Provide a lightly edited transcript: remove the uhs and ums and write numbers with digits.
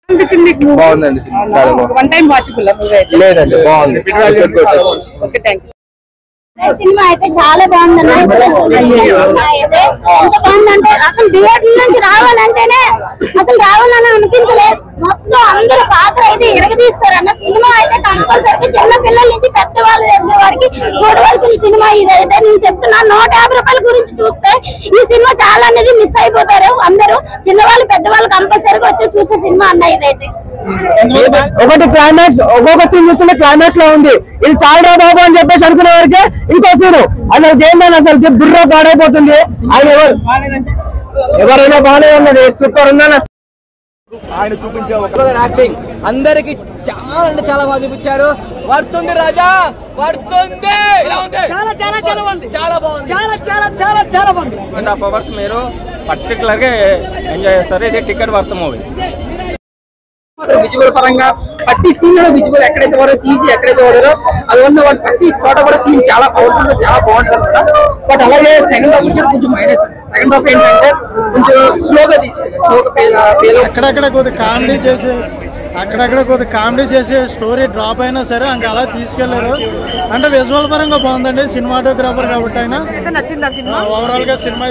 బాగుందండి one time watchable లేదండి బాగుంది ఓకే థ్యాంక్ యూ సినిమా అయితే చాలా బాగుందన్న. అయితే ఎంత బాగుందంటే అసలు థియేటర్ నుంచి రావాలంటేనే అసలు రావాలని అనిపించలేదు. మొత్తం అందరూ పాత్ర అయితే ఎరగదీస్తారు అన్న. సినిమా అయితే కంపల్సరీ చిన్న పిల్లల నుంచి పెద్ద వాళ్ళ దగ్గర వారికి చూడవలసిన సినిమా ఇదైతే. నేను చెప్తున్నాను 150 రూపాయల గురించి చూస్తే ఈ సినిమా చాలా అనేది మిస్ అయిపోతారు అందరూ. చిన్నవాళ్ళు పెద్దవాళ్ళు కంపల్సరీగా వచ్చి చూసే సినిమా అన్న ఇదైతే. ఒకటి క్లైమాక్స్ ఒక్కొక్క సీన్ చూస్తుంటే క్లైమాక్స్ లో ఉంది. ఇది చాలా బాబు అని చెప్పేసి అనుకునే వరకే ఇంకో సీన్ అసలు గేమ్ అసలు బుర్ర పాడైపోతుంది. ఆయన ఎవరైనా బాగానే ఉన్నది సూపర్ ఉందని ఆయన చూపించే యాక్టింగ్ అందరికి చాలా అంటే చాలా బాగా చూపించారు. వర్తుంది రాజా వర్తుంది చాలా చాలా చాలా బాగుంది. చాలా బాగుంది. చాలా చాలా చాలా చాలా బాగుంది. 1.5 hours మీరు పర్టికులర్ గా ఎంజాయ్ చేస్తారు. ఇది టికెట్ వర్త్ మూవీ. విజువల్ పరంగా ప్రతి సీన్ లో విజువల్ ఎక్కడైతే వాడో సీజీ ఎక్కడైతే వాడారో అది ఉన్న వాడు ప్రతి చోట కూడా సీన్ చాలా పవర్ఫుల్ గా చాలా బాగుంటుంది అనమాట. బట్ అలాగే సెకండ్ హాఫ్ కొంచెం మైనస్ ఉంది. సెకండ్ హాఫ్ ఏంటంటే కొంచెం స్లోగా తీసుకెళ్ళారు. అక్కడక్కడ కొద్దిగా కామెడీ చేసి స్టోరీ డ్రాప్ అయినా సరే ఇంకా అలా తీసుకెళ్లారు. అంటే విజువల్ పరంగా బాగుందండి. సినిమాటోగ్రాఫర్ కాబట్టి అయినా ఓవరాల్ గా సినిమా